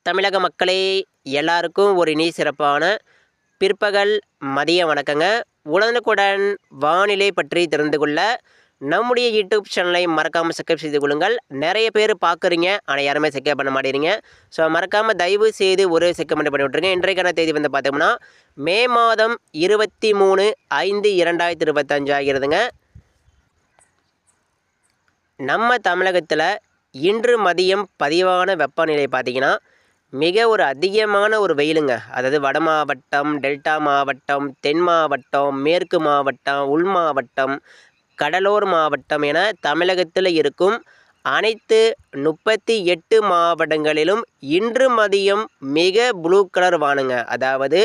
தமிழக மக்களே, எல்லாருக்கும் ஒரு இனி சிறப்பான பிற்பகல் மதிய வணக்கங்க. உடனுக்குடன் வானிலை பற்றி தெரிந்து கொள்ள நம்முடைய யூடியூப் சேனலை மறக்காமல் சப்ஸ்கிரைப் செய்து கொள்ளுங்கள். நிறைய பேர் பார்க்குறீங்க, ஆனால் யாருமே சப்ஸ்கிரைப் பண்ண மாட்டேறீங்க. ஸோ மறக்காமல் தயவு செய்து ஒரு செக்கமெண்ட் பண்ணி விட்ருங்க. இன்றைக்கான தேதி வந்து பார்த்தோம்னா மே மாதம் 23/5/2025 ஆகிறதுங்க. நம்ம தமிழகத்தில் இன்று மதியம் பதிவான வெப்பநிலை பார்த்திங்கன்னா மிக ஒரு அதிகமான ஒரு வெயிலுங்க. அதாவது வட மாவட்டம், டெல்டா மாவட்டம், தென் மாவட்டம், மேற்கு மாவட்டம், உள் மாவட்டம், கடலோர் மாவட்டம் என தமிழகத்தில் இருக்கும் அனைத்து 38 மாவட்டங்களிலும் இன்று மதியம் மிக ப்ளூ கலர் வானங்க. அதாவது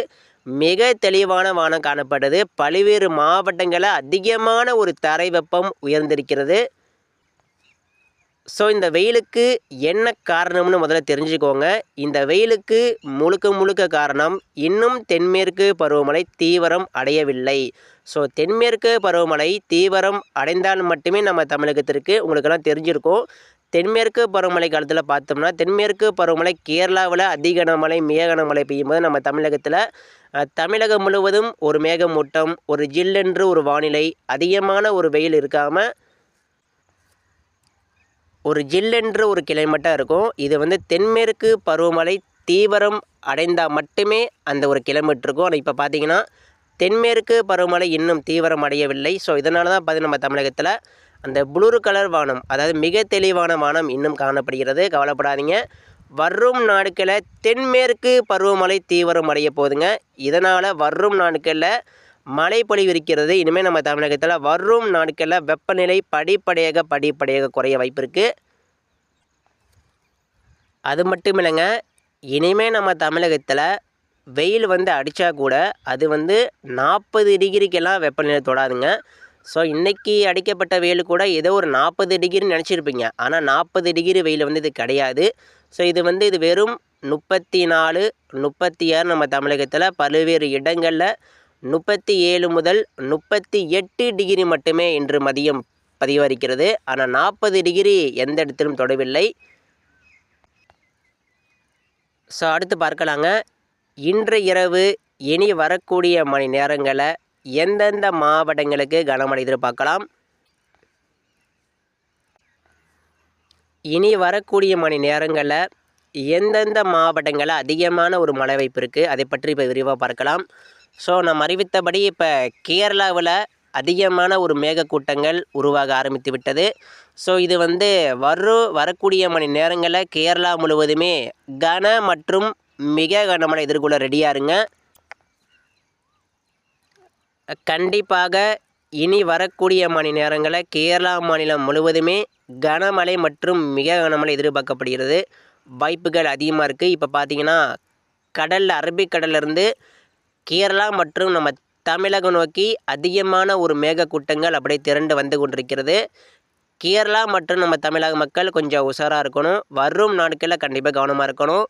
மிக தெளிவான வானம் காணப்படுது. பல்வேறு மாவட்டங்களில் அதிகமான ஒரு தரை வெப்பம் உயர்ந்திருக்கிறது. ஸோ இந்த வெயிலுக்கு என்ன காரணம்னு முதல்ல தெரிஞ்சுக்கோங்க. இந்த வெயிலுக்கு முழுக்க காரணம் இன்னும் தென்மேற்கு பருவமழை தீவிரம் அடையவில்லை. ஸோ தென்மேற்கு பருவமழை தீவிரம் அடைந்தால் மட்டுமே நம்ம தமிழகத்திற்கு உங்களுக்கெல்லாம் தெரிஞ்சிருக்கும். தென்மேற்கு பருவமழை காலத்தில் பார்த்தோம்னா தென்மேற்கு பருவமழை கேரளாவில் அதிக கனமழை மிக கனமழை பெய்யும்போது நம்ம தமிழகத்தில் தமிழகம் முழுவதும் ஒரு மேகமூட்டம், ஒரு ஜில்லென்று ஒரு வானிலை, அதிகமான ஒரு வெயில் இருக்காமல் ஒரு ஜில்லென்ற ஒரு கிளைமேட்டாக இருக்கும். இது வந்து தென்மேற்கு பருவமழை தீவிரம் அடைந்தால் மட்டுமே அந்த ஒரு கிளைமேட் இருக்கும். ஆனால் இப்போ பார்த்திங்கன்னா தென்மேற்கு பருவமழை இன்னும் தீவிரம் அடையவில்லை. ஸோ இதனால தான் பார்த்திங்கன்னா நம்ம தமிழகத்தில் அந்த ப்ளூ கலர் வானம், அதாவது மிக தெளிவான வானம் இன்னும் காணப்படுகிறது. கவலைப்படாதீங்க. வரும் நாட்களில் தென்மேற்கு பருவமழை தீவிரம் அடைய போகுதுங்க. இதனால் வரும் நாட்களில் மழை பொழிவு இருக்கிறது. இனிமேல் நம்ம தமிழகத்தில் வரும் நாட்களில் வெப்பநிலை படிப்படியாக குறைய வாய்ப்பு இருக்குது. அது மட்டும் இல்லைங்க, இனிமேல் நம்ம தமிழகத்தில் வெயில் வந்து அடித்தா கூட அது வந்து 40 டிகிரிக்கெல்லாம் வெப்பநிலை தொடாதுங்க. ஸோ இன்றைக்கி அடிக்கப்பட்ட வெயில் கூட ஏதோ ஒரு 40 டிகிரின்னு நினச்சிருப்பீங்க. ஆனால் 40 டிகிரி வெயில் வந்து இது கிடையாது. ஸோ இது வெறும் 34, 36 நம்ம தமிழகத்தில் பல்வேறு இடங்களில் 37 முதல் 38 டிகிரி மட்டுமே இன்று மதியம் பதிவாகிறது. ஆனால் 40 டிகிரி எந்த இடத்திலும் தொடவில்லை. ஸோ அடுத்து பார்க்கலாங்க. இன்று இரவு இனி வரக்கூடிய மணி நேரங்களில் எந்தெந்த மாவட்டங்களுக்கு கனமழை எதிர்பார்க்கலாம்? இனி வரக்கூடிய மணி நேரங்களில் எந்தெந்த மாவட்டங்களில் அதிகமான ஒரு மழை வாய்ப்பு இருக்குது, அதை பற்றி இப்போ விரிவாக பார்க்கலாம். ஸோ நம்ம அறிவித்தபடி இப்போ கேரளாவில் அதிகமான ஒரு மேகக்கூட்டங்கள் உருவாக ஆரம்பித்து விட்டது. ஸோ இது வந்து வரக்கூடிய மணி நேரங்களில் கேரளா முழுவதுமே கன மற்றும் மிக கனமழை எதிர்கொள்ள ரெடியாக இருங்க. கண்டிப்பாக இனி வரக்கூடிய மணி நேரங்களில் கேரளா மாநிலம் முழுவதுமே கனமழை மற்றும் மிக கனமழை எதிர்பார்க்கப்படுகிறது. வாய்ப்புகள் அதிகமாக இருக்குது. இப்போ பார்த்திங்கன்னா அரபிக்கடலிருந்து கேரளா மற்றும் நம்ம தமிழகம் நோக்கி அதிகமான ஒரு மேகக்கூட்டங்கள் அப்படியே திரண்டு வந்து கொண்டிருக்கிறது. கேரளா மற்றும் நம்ம தமிழக மக்கள் கொஞ்சம் உஷாராக இருக்கணும். வரும் நாட்களில் கண்டிப்பாக கவனமாக இருக்கணும்.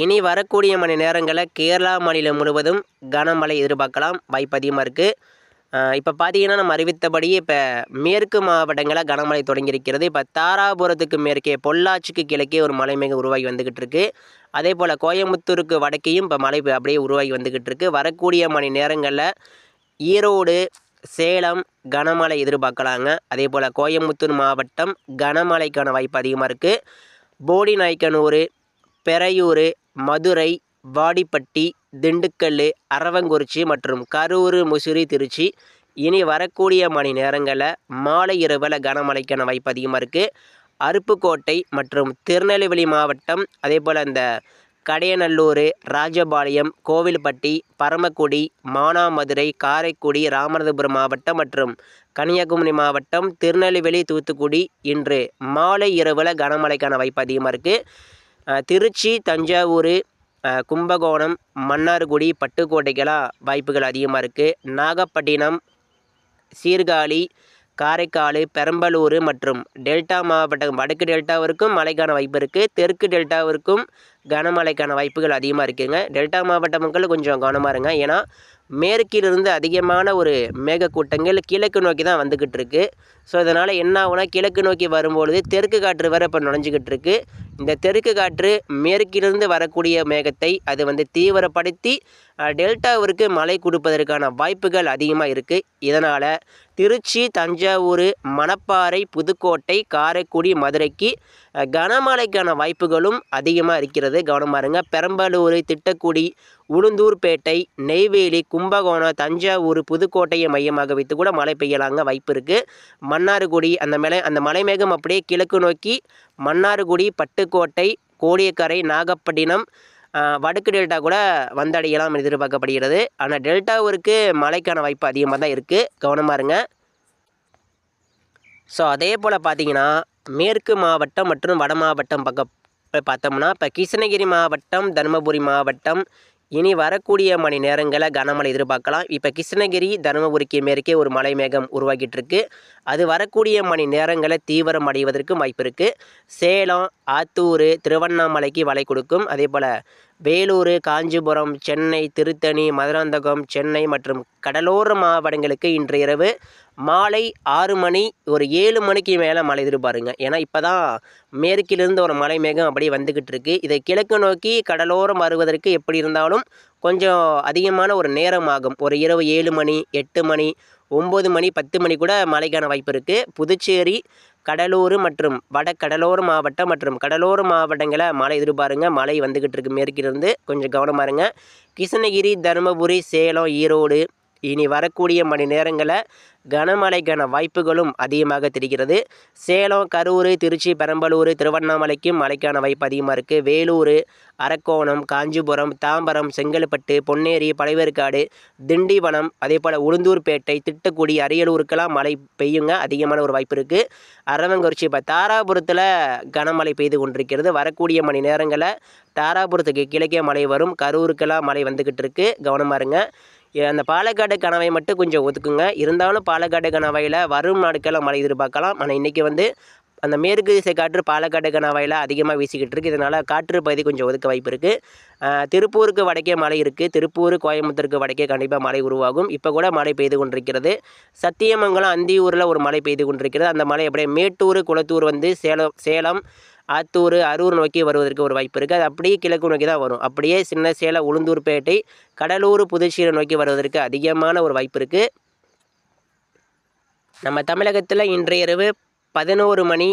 இனி வரக்கூடிய மணி நேரங்களில் கேரளா மாநிலம் முழுவதும் கனமழை எதிர்பார்க்கலாம். வாய்ப்பு அதிகமாக இருக்குது. இப்போ பார்த்தீங்கன்னா நம்ம அறிவித்தபடி இப்போ மேற்கு மாவட்டங்களில் கனமழை தொடங்கியிருக்கிறது. இப்போ தாராபுரத்துக்கு மேற்கே பொள்ளாச்சிக்கு கிழக்கே ஒரு மலை மேகம் உருவாகி வந்துக்கிட்டு இருக்குது. அதே போல் கோயம்புத்தூருக்கு வடக்கையும் இப்போ மழை அப்படியே உருவாகி வந்துக்கிட்டு இருக்குது. வரக்கூடிய மணி நேரங்களில் ஈரோடு, சேலம் கனமழை எதிர்பார்க்கலாங்க. அதே போல் கோயம்புத்தூர் மாவட்டம் கனமழைக்கான வாய்ப்பு அதிகமாக இருக்குது. போடிநாயக்கனூர், பெரையூர், மதுரை, வாடிப்பட்டி, திண்டுக்கல், அரவங்குறிச்சி மற்றும் கரூர், முசிறி, திருச்சி இனி வரக்கூடிய மணி நேரங்களில் மாலை இரவில் கனமழைக்கான வாய்ப்பு அதிகமாக இருக்குது. அருப்புக்கோட்டை மற்றும் திருநெல்வேலி மாவட்டம், அதே போல் அந்த கடையநல்லூர், ராஜபாளையம், கோவில்பட்டி, பரமக்குடி, மானாமதுரை, காரைக்குடி, ராமநாதபுரம் மாவட்டம் மற்றும் கன்னியாகுமரி மாவட்டம், திருநெல்வேலி, தூத்துக்குடி இன்று மாலை இரவில் கனமழைக்கான வாய்ப்பு அதிகமாக இருக்குது. திருச்சி, தஞ்சாவூர், கும்பகோணம், மன்னார்குடி, பட்டுக்கோட்டைக்கெல்லாம் வாய்ப்புகள் அதிகமாக இருக்குது. நாகப்பட்டினம், சீர்காழி, காரைக்கால், பெரம்பலூர் மற்றும் டெல்டா மாவட்டம் வடக்கு டெல்டாவிற்கும் மழைக்கான வாய்ப்பு இருக்குது. தெற்கு டெல்டாவிற்கும் கனமழைக்கான வாய்ப்புகள் அதிகமாக இருக்குதுங்க. டெல்டா மாவட்ட மக்கள் கொஞ்சம் கவனமாக இருங்க. ஏன்னா மேற்கிலிருந்து அதிகமான ஒரு மேகக்கூட்டங்கள் கிழக்கு நோக்கி தான் வந்துக்கிட்டு இருக்குது. ஸோ இதனால் என்ன ஆகுனா கிழக்கு நோக்கி வரும்பொழுது தெற்கு காற்று வேறு இப்போ நுழைஞ்சிக்கிட்டு இருக்குது. இந்த தெற்கு காற்று மேற்கிலிருந்து வரக்கூடிய மேகத்தை அது வந்து தீவிரப்படுத்தி டெல்டாவிற்கு மழை கொடுப்பதற்கான வாய்ப்புகள் அதிகமாக இருக்குது. இதனால் திருச்சி, தஞ்சாவூர், மணப்பாறை, புதுக்கோட்டை, காரைக்குடி, மதுரைக்கு கனமழைக்கான வாய்ப்புகளும் அதிகமாக இருக்கிறது. கவனமாக இருங்க. பெரம்பலூர், திட்டக்குடி, உளுந்தூர்பேட்டை, நெய்வேலி, கும்பகோணம், தஞ்சாவூர், புதுக்கோட்டையை மையமாக வைத்து கூட மழை பெய்யலாங்க வாய்ப்பு இருக்குது. மன்னார்குடி அந்த மலை மேகம் அப்படியே கிழக்கு நோக்கி மன்னார்குடி, பட்டுக்கோட்டை, கோடியக்கரை, நாகப்பட்டினம், வடக்கு டெல்டா கூட வந்தடையலாம் எதிர்பார்க்கப்படுகிறது. ஆனால் டெல்டாவிற்கு மழைக்கான வாய்ப்பு அதிகமாக தான் இருக்குது. கவனமாக இருங்க. ஸோ அதே போல் பார்த்தீங்கன்னா மேற்கு மாவட்டம் மற்றும் வட மாவட்டம் பக்கம் பார்த்தோம்னா இப்போ கிருஷ்ணகிரி மாவட்டம், தருமபுரி மாவட்டம் இனி வரக்கூடிய மணி நேரங்களில் கனமழை எதிர்பார்க்கலாம். இப்போ கிருஷ்ணகிரி, தருமபுரிக்கு மேற்கே ஒரு மலை மேகம் உருவாக்கிட்டு இருக்கு. அது வரக்கூடிய மணி நேரங்களில் தீவிரம் அடைவதற்கு வாய்ப்பு இருக்குது. சேலம், ஆத்தூர், திருவண்ணாமலைக்கு மழை கொடுக்கும். அதே போல் வேலூர், காஞ்சிபுரம், சென்னை, திருத்தணி, மதுராந்தகம், சென்னை மற்றும் கடலோர மாவட்டங்களுக்கு இன்று இரவு மாலை 6 மணி ஒரு 7 மணிக்கு மேலே மழை எதிர்பாருங்க. ஏன்னா இப்போ தான் மேற்கிலிருந்து ஒரு மலை மேகம் அப்படியே வந்துக்கிட்டு இருக்குது. இதை கிழக்கு நோக்கி கடலோரம் வருவதற்கு எப்படி இருந்தாலும் கொஞ்சம் அதிகமான ஒரு நேரம் ஆகும். ஒரு இரவு 7 மணி, 8 மணி, 9 மணி, 10 மணி கூட மழைக்கான வாய்ப்பு இருக்குது. புதுச்சேரி, கடலூர் மற்றும் வட கடலோர மாவட்டம் மற்றும் கடலோர மாவட்டங்களை மழை எதிர்பாருங்க. மழை வந்துக்கிட்டு இருக்கு மேற்கிலிருந்து. கொஞ்சம் கவனமாக இருங்க. கிருஷ்ணகிரி, தருமபுரி, சேலம், ஈரோடு இனி வரக்கூடிய மணி நேரங்களில் கனமழைக்கான வாய்ப்புகளும் அதிகமாக தெரிகிறது. சேலம், கரூர், திருச்சி, பெரம்பலூர், திருவண்ணாமலைக்கும் மழைக்கான வாய்ப்பு அதிகமாக இருக்குது. வேலூர், அரக்கோணம், காஞ்சிபுரம், தாம்பரம், செங்கல்பட்டு, பொன்னேரி, பழைவேற்காடு, திண்டிவனம், அதே போல் உளுந்தூர்பேட்டை, திட்டக்குடி, அரியலூருக்கெல்லாம் மழை பெய்யுங்க. அதிகமான ஒரு வாய்ப்பு இருக்குது. அரவங்குறிச்சி இப்போ தாராபுரத்தில் கனமழை பெய்து கொண்டிருக்கிறது. வரக்கூடிய மணி நேரங்களில் தாராபுரத்துக்கு கிழக்கே மழை வரும். கரூருக்கெல்லாம் மழை வந்துக்கிட்டு இருக்குது. கவனமாக இருங்க. அந்த பாலக்காடு கணவாய் மட்டும் கொஞ்சம் ஒதுக்குங்க. இருந்தாலும் பாலக்காடு கணவாயில் வரும் நாட்களில் மழை எதிர்பார்க்கலாம். ஆனால் இன்றைக்கி வந்து அந்த மேற்கு திசை காற்று பாலக்காடு கணவாயில் அதிகமாக வீசிக்கிட்டு இருக்குது. இதனால் காற்று பகுதி கொஞ்சம் ஒதுக்க வாய்ப்பு இருக்குது. திருப்பூருக்கு வடக்கே மழை இருக்குது. திருப்பூர், கோயம்புத்தூருக்கு வடக்கே கண்டிப்பாக மழை உருவாகும். இப்போ கூட மழை பெய்து கொண்டிருக்கிறது. சத்தியமங்கலம், அந்தியூரில் ஒரு மழை பெய்து கொண்டிருக்கிறது. அந்த மழை அப்படியே மேட்டூர், குளத்தூர் வந்து சேலம், ஆத்தூர், அரூர் நோக்கி வருவதற்கு ஒரு வாய்ப்பு இருக்குது. அது அப்படியே கிழக்கு நோக்கி தான் வரும். அப்படியே சின்ன சேலம், உளுந்தூர்பேட்டை, கடலூர், புதுச்சேரி நோக்கி வருவதற்கு அதிகமான ஒரு வாய்ப்பு இருக்குது. நம்ம தமிழகத்தில் இன்றைய இரவு 11 மணி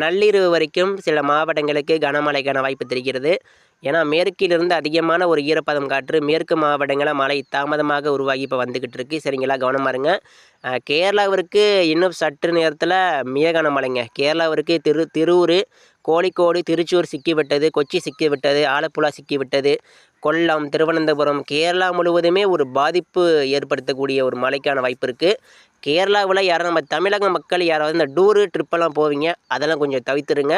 நள்ளிரவு வரைக்கும் சில மாவட்டங்களுக்கு கனமழைக்கான வாய்ப்பு தெரிகிறது. ஏன்னா மேற்கிலிருந்து அதிகமான ஒரு ஈரப்பதம் காற்று மேற்கு மாவட்டங்களில் மழை தாமதமாக உருவாகி இப்போ வந்துக்கிட்டு இருக்குது. சரிங்களா, கவனமாக இருங்க. கேரளாவிற்கு இன்னும் சற்று நேரத்தில் மிக கனமழைங்க. கேரளாவிற்கு திருவூர், கோழிக்கோடு, திருச்சூர் சிக்கிவிட்டது, கொச்சி சிக்கிவிட்டது, ஆலப்புழா சிக்கிவிட்டது, கொல்லம், திருவனந்தபுரம், கேரளா முழுவதுமே ஒரு பாதிப்பு ஏற்படுத்தக்கூடிய ஒரு மழைக்கான வாய்ப்பு இருக்குது. கேரளாவில் யாரும் நம்ம தமிழக மக்கள் யாராவது இந்த டூரு ட்ரிப்பெல்லாம் போவீங்க, அதெல்லாம் கொஞ்சம் தவிர்த்துருங்க.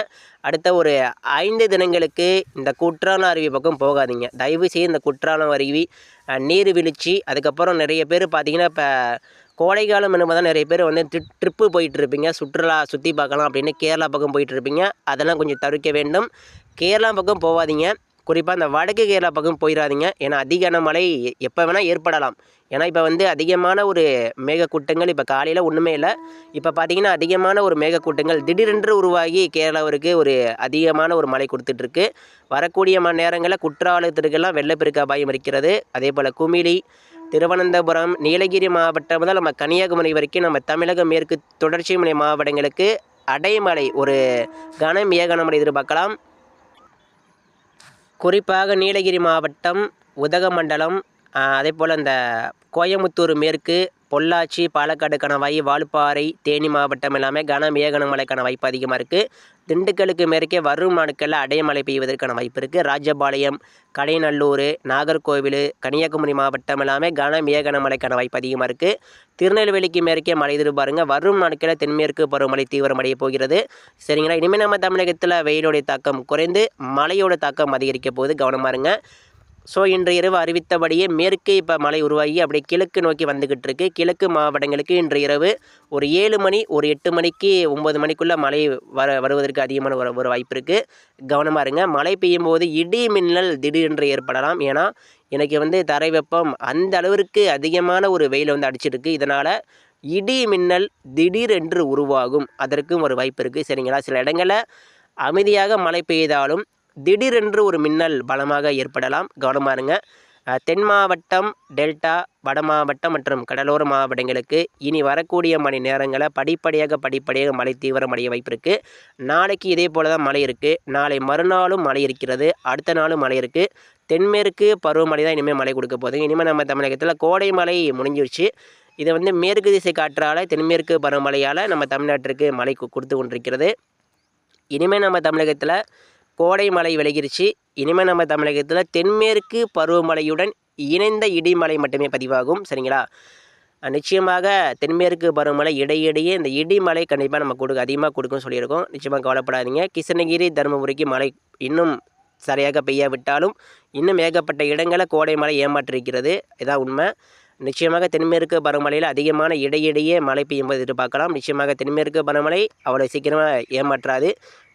அடுத்த ஒரு 5 தினங்களுக்கு இந்த குற்றாலம் அருவி பக்கம் போகாதீங்க. தயவுசெய்து இந்த குற்றாலம் அருவி, நீர்வீழ்ச்சி, அதுக்கப்புறம் நிறைய பேர் பார்த்திங்கன்னா இப்போ கோடைக்காலம் என்னும் தான் நிறைய பேர் வந்து ட்ரிப்பு போயிட்டுருப்பீங்க, சுற்றுலா சுற்றி பார்க்கலாம் அப்படின்னு கேரளா பக்கம் போயிட்டுருப்பீங்க. அதெல்லாம் கொஞ்சம் தவிர்க்க வேண்டும். கேரளா பக்கம் போகாதீங்க. குறிப்பாக இந்த வடக்கு கேரளா பக்கம் போயிடாதீங்க. ஏன்னா அதிகமான மழை எப்போ வேணால் ஏற்படலாம். ஏன்னா இப்போ வந்து அதிகமான ஒரு மேகக்கூட்டங்கள் இப்போ காலையில் ஒன்றுமே இல்லை. இப்போ பார்த்திங்கன்னா அதிகமான ஒரு மேகக்கூட்டங்கள் திடீரென்று உருவாகி கேரளாவிற்கு ஒரு அதிகமான ஒரு மழை கொடுத்துட்ருக்கு. வரக்கூடிய மணி நேரங்களில் குற்றாலத்திற்கெல்லாம் வெள்ளப்பெருக்கு அபாயம் இருக்கிறது. அதே போல் குமிளி, திருவனந்தபுரம், நீலகிரி மாவட்டம் முதல் நம்ம கன்னியாகுமரி வரைக்கும் நம்ம தமிழக மேற்கு தொடர்ச்சி மலை மாவட்டங்களுக்கு அடைமழை ஒரு மிக கனமழை எதிர்பார்க்கலாம். குறிப்பாக நீலகிரி மாவட்டம், உதகமண்டலம், அதே போல் இந்த கோயமுத்தூர் மேற்கு, பொள்ளாச்சி, பாலக்காடு கணவாய், வால்பாறை, தேனி மாவட்டம் எல்லாமே மிக கனமழைக்கான வாய்ப்பு அதிகமாக இருக்குது. திண்டுக்கலுக்கு மேற்கே வரும் நாட்களில் அடைமழை பெய்வதற்கான வாய்ப்பு இருக்குது. ராஜபாளையம், கடைநல்லூர், நாகர்கோவில், கன்னியாகுமரி மாவட்டம் எல்லாமே மிக கனமழைக்கான வாய்ப்பு அதிகமாக இருக்குது. திருநெல்வேலிக்கு மேற்கே மழை எதிர்பாருங்க. வரும் நாட்களில் தென்மேற்கு பருவமழை தீவிரமடைய போகிறது. சரிங்களா, இனிமேல் நம்ம தமிழகத்தில் வெயிலுடைய தாக்கம் குறைந்து மழையோட தாக்கம் அதிகரிக்க போகுது. கவனமாக இருங்க. ஸோ இன்று இரவு அறிவித்தபடியே மேற்கே இப்போ மழை உருவாகி அப்படியே கிழக்கு நோக்கி வந்துக்கிட்டு இருக்கு. கிழக்கு மாவட்டங்களுக்கு இன்று இரவு ஒரு 7 மணி, ஒரு 8 மணிக்கு 9 மணிக்குள்ளே மழை வருவதற்கு அதிகமான ஒரு வாய்ப்பு இருக்குது. கவனமாக இருங்க. மழை பெய்யும் போது இடி மின்னல் திடீரென்று ஏற்படலாம். ஏன்னா எனக்கு வந்து தரை வெப்பம் அந்த அளவிற்கு அதிகமான ஒரு வெயில் வந்து அடிச்சிருக்கு. இதனால் இடி மின்னல் திடீரென்று உருவாகும். அதற்கும் ஒரு வாய்ப்பு இருக்குது. சரிங்களா, சில இடங்களில் அமைதியாக மழை பெய்தாலும் திடீரென்று ஒரு மின்னல் பலமாக ஏற்படலாம். கவனமாக இருங்க. தென் மாவட்டம், டெல்டா, வட மாவட்டம் மற்றும் கடலோர மாவட்டங்களுக்கு இனி வரக்கூடிய மணி நேரங்களில் படிப்படியாக மழை தீவிரமடைய வாய்ப்பு இருக்குது. நாளைக்கு இதே போல் தான் மழை இருக்குது. நாளை மறுநாளும் மழை இருக்கிறது. அடுத்த நாளும் மழை இருக்குது. தென்மேற்கு பருவமழை தான் இனிமேல் மழை கொடுக்க போகுது. இனிமேல் நம்ம தமிழகத்தில் கோடை மழை முடிஞ்சிருச்சு. இதை மேற்கு திசை காற்றால் தென்மேற்கு பருவமழையால் நம்ம தமிழ்நாட்டிற்கு மழை கொடுத்து கொண்டிருக்கிறது. இனிமேல் நம்ம தமிழகத்தில் கோடை மழை விலகிருச்சு. இனிமேல் நம்ம தமிழகத்தில் தென்மேற்கு பருவமழையுடன் இணைந்த இடிமழை மட்டுமே பதிவாகும். சரிங்களா? நிச்சயமாக தென்மேற்கு பருவமழை இடையிடையே இந்த இடிமழை கண்டிப்பாக நம்ம அதிகமாக கொடுக்கும்னு சொல்லியிருக்கோம். நிச்சயமாக கவலைப்படாதீங்க. கிருஷ்ணகிரி, தருமபுரிக்கு மழை இன்னும் சரியாக பெய்யாவிட்டாலும் இன்னும் ஏகப்பட்ட இடங்களில் கோடை மழை ஏமாற்றிருக்கிறது. இதான் உண்மை. நிச்சயமாக தென்மேற்கு பருவமழையில் அதிகமான இடையிடையே மழை பெய்யும்போது எதிர்பார்க்கலாம். நிச்சயமாக தென்மேற்கு பருவமழை அவ்வளோ சீக்கிரமாக ஏமாற்றாது.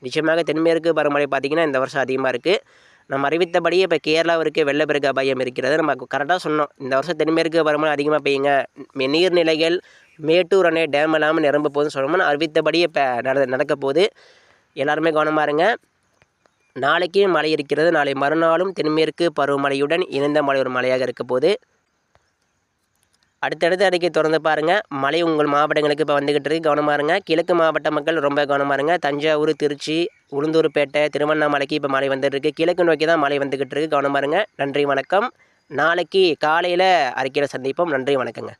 நிச்சயமாக தென்மேற்கு பருவமழை பார்த்திங்கன்னா இந்த வருஷம் அதிகமாக இருக்குது. நம்ம அறிவித்தபடியே இப்போ கேரளாவிற்கு வெள்ளப்பெருக்கு அபாயம் இருக்கிறது. நம்ம கரெக்டாக சொன்னோம். இந்த வருஷம் தென்மேற்கு பருவமழை அதிகமாக பெய்யுங்க, நீர்நிலைகள் மேட்டூர் அணை டேம் இல்லாமல் நிரம்ப போகுதுன்னு சொல்லணும்னு அறிவித்தபடியே இப்போ நடக்க போகுது. எல்லாருமே கவனமாக இருங்க. நாளைக்கு மழை இருக்கிறது. நாளை மறுநாளும் தென்மேற்கு பருவமழையுடன் இணைந்த மழை ஒரு மழையாக இருக்க போகுது. அடுத்தடுத்து அறிக்கை தொடர்ந்து பாருங்கள். மழை உங்கள் மாவட்டங்களுக்கு இப்போ வந்துக்கிட்டு இருக்கு. கவனமாக இருங்க. கிழக்கு மாவட்ட மக்கள் ரொம்ப கவனமாக இருங்க. தஞ்சாவூர், திருச்சி, உளுந்தூர்பேட்டை, திருவண்ணாமலைக்கு இப்போ மழை வந்துட்டு இருக்கு. கிழக்கு நோக்கி தான் மழை வந்துக்கிட்டு இருக்கு. கவனமாக இருங்க. நன்றி, வணக்கம். நாளைக்கு காலையில் அறிக்கையில் சந்திப்போம். நன்றி, வணக்கங்க.